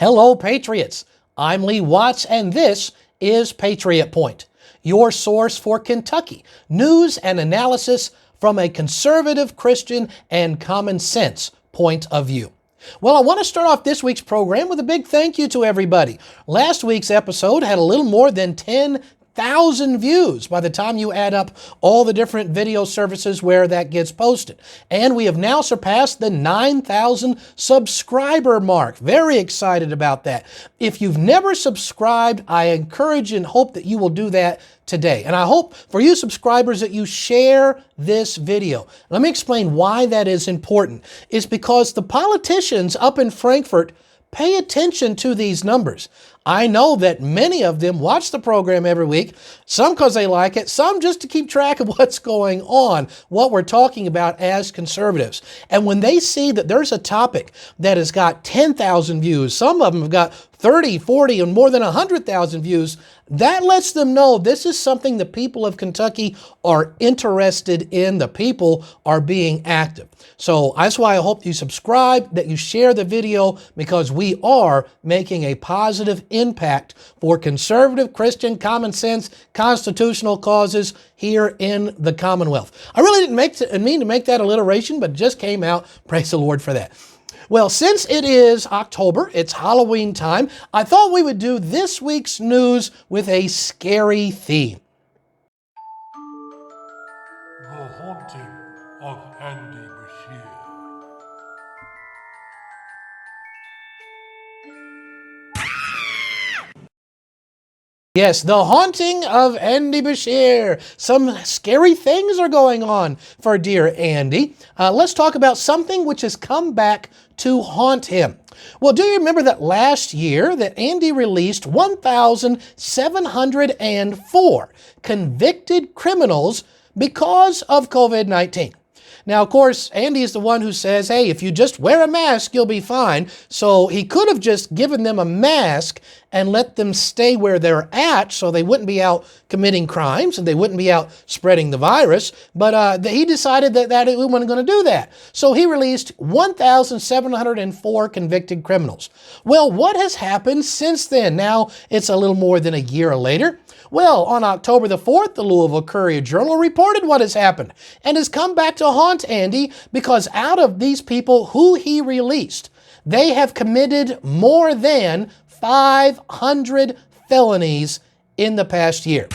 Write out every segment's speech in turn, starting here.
Hello, Patriots. I'm Lee Watts, and this is Patriot Point, your source for Kentucky news and analysis from a conservative, Christian, and common sense point of view. Well, I want to start off this week's program with a big thank you to everybody. Last week's episode had a little more than 10,000 views by the time you add up all the different video services where that gets posted. And we have now surpassed the 9,000 subscriber mark. Very excited about that. If you've never subscribed, I encourage and hope that you will do that today. And I hope for you subscribers that you share this video. Let me explain why that is important. It's because the politicians up in Frankfurt pay attention to these numbers. I know that many of them watch the program every week, some because they like it, some just to keep track of what's going on, what we're talking about as conservatives. And when they see that there's a topic that has got 10,000 views, some of them have got 30, 40, and more than 100,000 views, that lets them know this is something the people of Kentucky are interested in. The people are being active. So that's why I hope you subscribe, that you share the video, because we are making a positive impact for conservative, Christian, common sense, constitutional causes here in the Commonwealth. I really didn't mean to make that alliteration, but it just came out. Praise the Lord for that. Well, since it is October, it's Halloween time, I thought we would do this week's news with a scary theme. The Haunting of Andy Beshear. Yes, the haunting of Andy Beshear. Some scary things are going on for dear Andy. Let's talk about something which has come back to haunt him. Well, do you remember that last year that Andy released 1,704 convicted criminals because of COVID-19? Now, of course, Andy is the one who says, hey, if you just wear a mask, you'll be fine. So he could have just given them a mask and let them stay where they're at so they wouldn't be out committing crimes and they wouldn't be out spreading the virus. But he decided that we weren't going to do that. So he released 1,704 convicted criminals. Well, what has happened since then? Now, it's a little more than a year later. Well, on October the 4th, the Louisville Courier-Journal reported what has happened and has come back to haunt Andy because out of these people who he released, they have committed more than 500 felonies in the past year.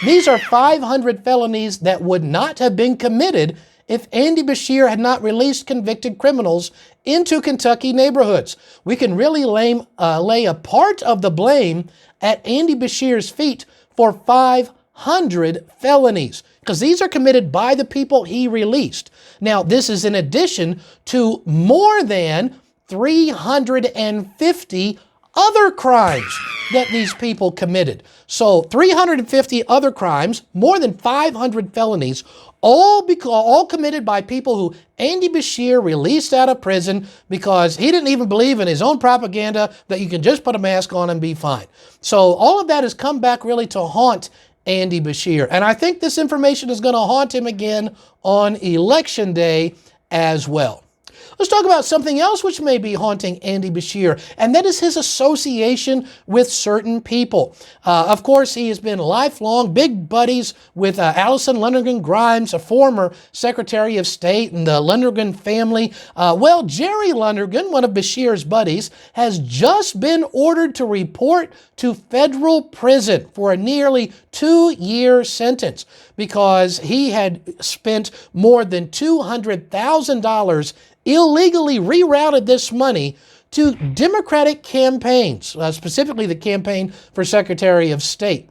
These are 500 felonies that would not have been committed if Andy Beshear had not released convicted criminals into Kentucky neighborhoods. We can really lay a part of the blame at Andy Beshear's feet for 500 felonies, because these are committed by the people he released. Now, this is in addition to more than 350 other crimes that these people committed. So 350 other crimes, more than 500 felonies, all committed by people who Andy Beshear released out of prison because he didn't even believe in his own propaganda that you can just put a mask on and be fine. So all of that has come back really to haunt Andy Beshear. And I think this information is going to haunt him again on Election Day as well. Let's talk about something else which may be haunting Andy Beshear, and that is his association with certain people. Of course, he has been lifelong big buddies with Allison Lonergan Grimes, a former Secretary of State, and the Lonergan family. Well, Jerry Lonergan, one of Beshear's buddies, has just been ordered to report to federal prison for a nearly 2-year sentence because he had spent more than $200,000 illegally rerouted this money to Democratic campaigns, specifically the campaign for Secretary of State.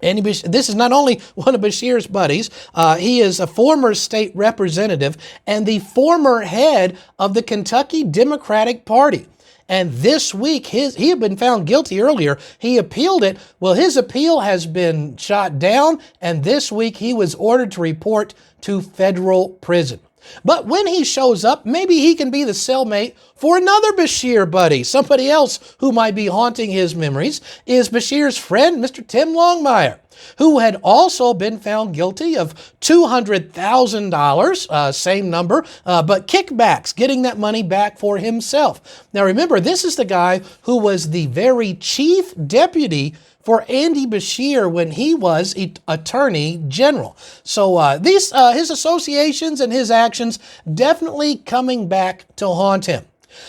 And this is not only one of Beshear's buddies, he is a former state representative and the former head of the Kentucky Democratic Party. And this week, he had been found guilty earlier. He appealed it. Well, his appeal has been shot down, and this week he was ordered to report to federal prison. But when he shows up, maybe he can be the cellmate for another Beshear buddy. Somebody else who might be haunting his memories is Beshear's friend, Mr. Tim Longmire, who had also been found guilty of $200,000, same number, but kickbacks, getting that money back for himself. Now remember, this is the guy who was the very chief deputy for Andy Beshear when he was Attorney General. So his associations and his actions definitely coming back to haunt him.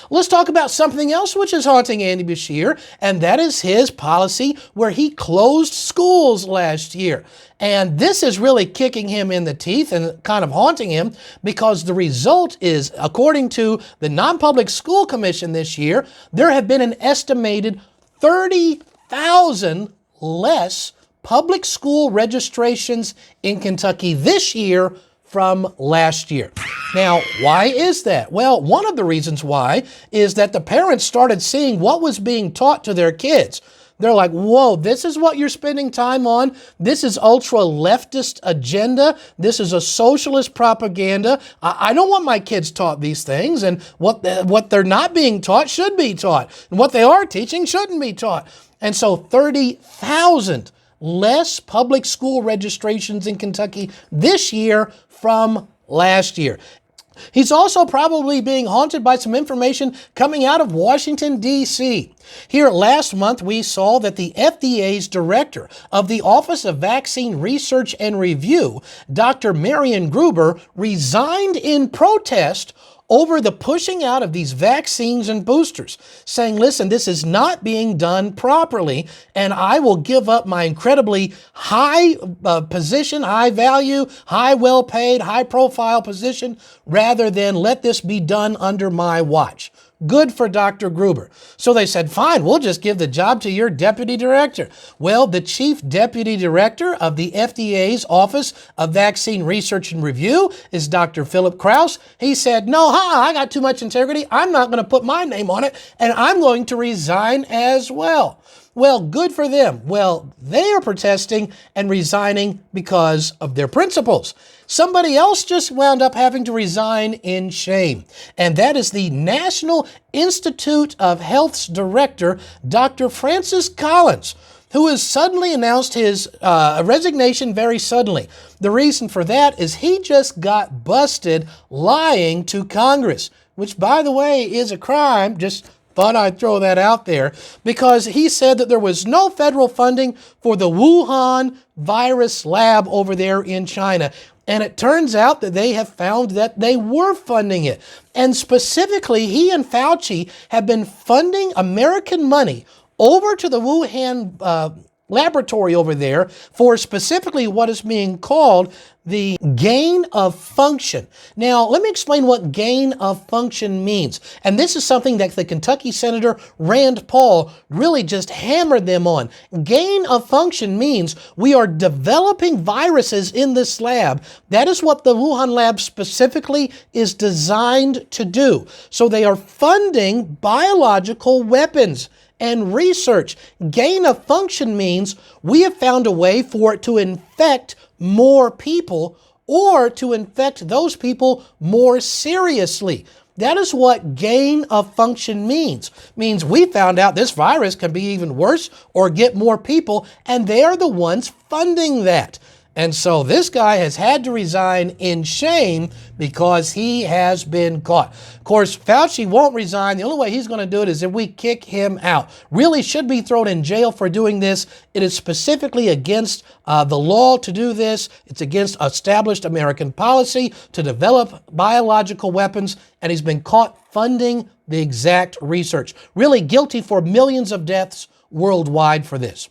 Let's talk about something else which is haunting Andy Beshear, and that is his policy where he closed schools last year. And this is really kicking him in the teeth and kind of haunting him because the result is, according to the Non-Public School Commission this year, there have been an estimated 30,000 less public school registrations in Kentucky this year from last year. Now, why is that? Well, one of the reasons why is that the parents started seeing what was being taught to their kids. They're like, whoa, this is what you're spending time on? This is ultra-leftist agenda. This is a socialist propaganda. I don't want my kids taught these things, and what they're not being taught should be taught, and what they are teaching shouldn't be taught. And so 30,000 less public school registrations in Kentucky this year from last year. He's also probably being haunted by some information coming out of Washington, D.C. Here last month, we saw that the FDA's director of the Office of Vaccine Research and Review, Dr. Marion Gruber, resigned in protest over the pushing out of these vaccines and boosters, saying, listen, this is not being done properly, and I will give up my incredibly high position, high value, high well-paid, high-profile position, rather than let this be done under my watch. Good for Dr. Gruber. So they said, fine, we'll just give the job to your deputy director. Well, the chief deputy director of the FDA's Office of Vaccine Research and Review is Dr. Philip Krause. He said, no, I got too much integrity. I'm not going to put my name on it, and I'm going to resign as well. Well, good for them. Well, they are protesting and resigning because of their principles. Somebody else just wound up having to resign in shame, and that is the National Institute of Health's director, Dr. Francis Collins, who has suddenly announced his resignation very suddenly. The reason for that is he just got busted lying to Congress, which, by the way, is a crime. Just thought I'd throw that out there, because he said that there was no federal funding for the Wuhan virus lab over there in China. And it turns out that they have found that they were funding it. And specifically, he and Fauci have been funding American money over to the Wuhan laboratory over there for specifically what is being called the gain of function. Now, let me explain what gain of function means. And this is something that the Kentucky Senator Rand Paul really just hammered them on. Gain of function means we are developing viruses in this lab. That is what the Wuhan lab specifically is designed to do. So they are funding biological weapons and research. Gain of function means we have found a way for it to infect more people, or to infect those people more seriously. That is what gain of function means. It means we found out this virus can be even worse or get more people, and they are the ones funding that. And so this guy has had to resign in shame because he has been caught. Of course, Fauci won't resign. The only way he's going to do it is if we kick him out. Really should be thrown in jail for doing this. It is specifically against the law to do this. It's against established American policy to develop biological weapons, and he's been caught funding the exact research. Really guilty for millions of deaths worldwide for this.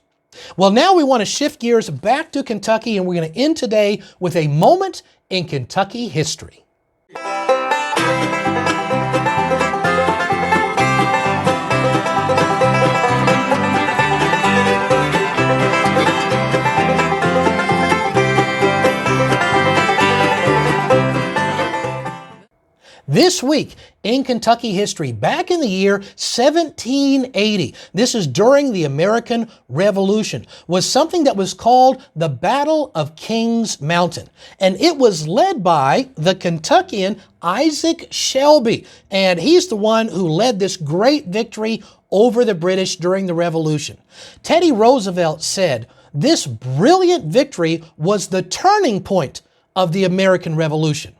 Well, now we want to shift gears back to Kentucky, and we're going to end today with a moment in Kentucky history. This week in Kentucky history, back in the year 1780, this is during the American Revolution, was something that was called the Battle of Kings Mountain. And it was led by the Kentuckian Isaac Shelby. And he's the one who led this great victory over the British during the Revolution. Teddy Roosevelt said this brilliant victory was the turning point of the American Revolution.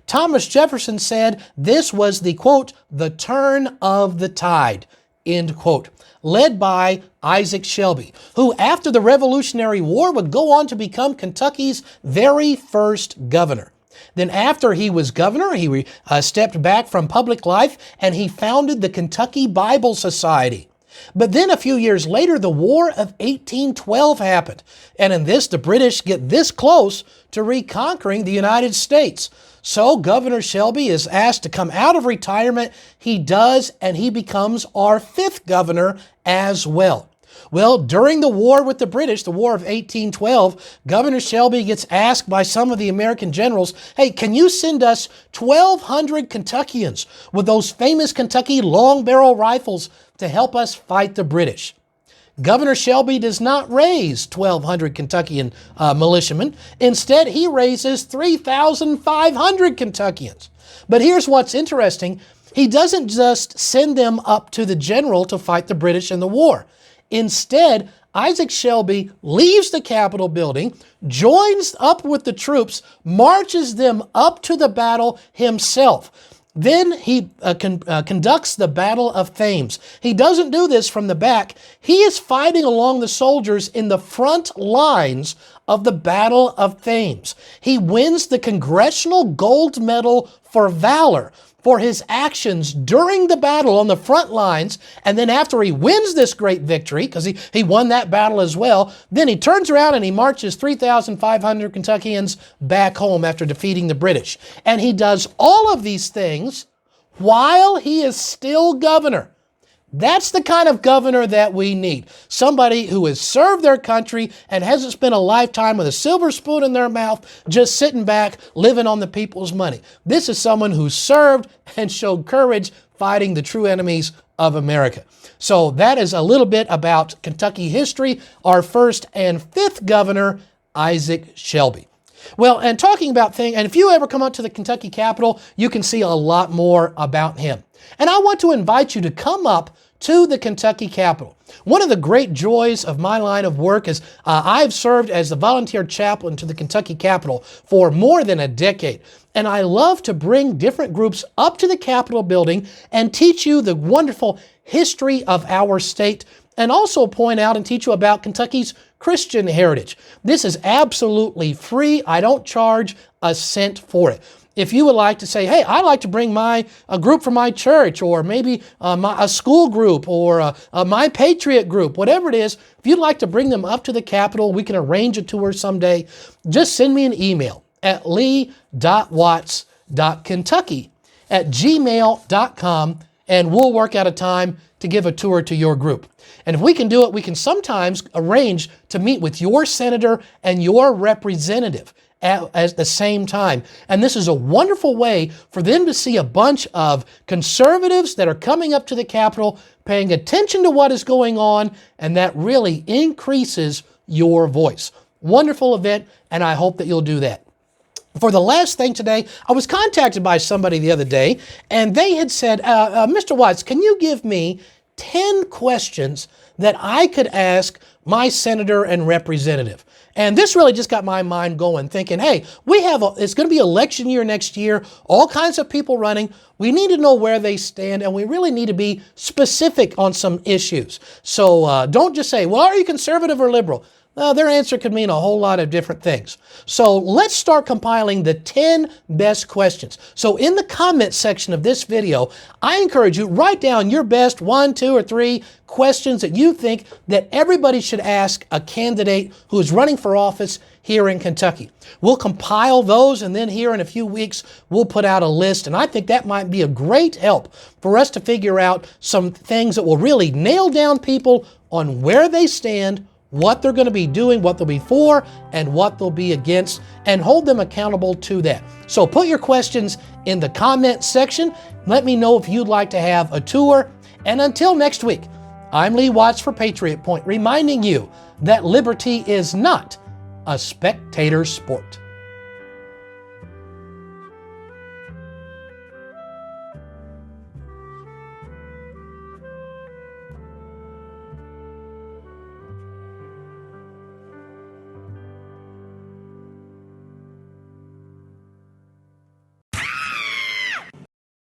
Thomas Jefferson said this was the, quote, the turn of the tide, end quote, led by Isaac Shelby, who after the Revolutionary War would go on to become Kentucky's very first governor. Then after he was governor, he stepped back from public life and he founded the Kentucky Bible Society. But then a few years later, the War of 1812 happened. And in this, the British get this close to reconquering the United States. So Governor Shelby is asked to come out of retirement. He does, and he becomes our fifth governor as well. Well, during the war with the British, the War of 1812, Governor Shelby gets asked by some of the American generals, hey, can you send us 1,200 Kentuckians with those famous Kentucky long barrel rifles to help us fight the British? Governor Shelby does not raise 1,200 Kentuckian militiamen. Instead, he raises 3,500 Kentuckians. But here's what's interesting. He doesn't just send them up to the general to fight the British in the war. Instead, Isaac Shelby leaves the Capitol building, joins up with the troops, marches them up to the battle himself. Then he conducts the Battle of Thames. He doesn't do this from the back. He is fighting along the soldiers in the front lines of the Battle of Thames. He wins the Congressional Gold Medal for Valor for his actions during the battle on the front lines. And then after he wins this great victory, because he won that battle as well, then he turns around and he marches 3,500 Kentuckians back home after defeating the British. And he does all of these things while he is still governor. That's the kind of governor that we need. Somebody who has served their country and hasn't spent a lifetime with a silver spoon in their mouth, just sitting back, living on the people's money. This is someone who served and showed courage fighting the true enemies of America. So that is a little bit about Kentucky history. Our first and fifth governor, Isaac Shelby. Well, and talking about things, and if you ever come up to the Kentucky Capitol, you can see a lot more about him. And I want to invite you to come up to the Kentucky Capitol. One of the great joys of my line of work is I've served as the volunteer chaplain to the Kentucky Capitol for more than a decade. And I love to bring different groups up to the Capitol building and teach you the wonderful history of our state, and also point out and teach you about Kentucky's Christian heritage. This is absolutely free. I don't charge a cent for it. If you would like to say, hey, I'd like to bring a group from my church, or maybe a school group, or my Patriot group, whatever it is, if you'd like to bring them up to the Capitol, we can arrange a tour someday. Just send me an email at lee.watts.kentucky@gmail.com, and we'll work out a time to give a tour to your group. And if we can do it, we can sometimes arrange to meet with your senator and your representative at the same time. And this is a wonderful way for them to see a bunch of conservatives that are coming up to the Capitol, paying attention to what is going on, and that really increases your voice. Wonderful event, and I hope that you'll do that. For the last thing today, I was contacted by somebody the other day, and they had said, Mr. Watts, can you give me 10 questions that I could ask my senator and representative? And this really just got my mind going, thinking, hey, it's going to be election year next year, all kinds of people running. We need to know where they stand, and we really need to be specific on some issues. So don't just say, well, are you conservative or liberal? Their answer could mean a whole lot of different things. So let's start compiling the 10 best questions. So in the comment section of this video, I encourage you, write down your best 1, 2, or 3 questions that you think that everybody should ask a candidate who is running for office here in Kentucky. We'll compile those, and then here in a few weeks, we'll put out a list. And I think that might be a great help for us to figure out some things that will really nail down people on where they stand, what they're going to be doing, what they'll be for, and what they'll be against, and hold them accountable to that. So put your questions in the comment section. Let me know if you'd like to have a tour. And until next week, I'm Lee Watts for Patriot Point, reminding you that liberty is not a spectator sport.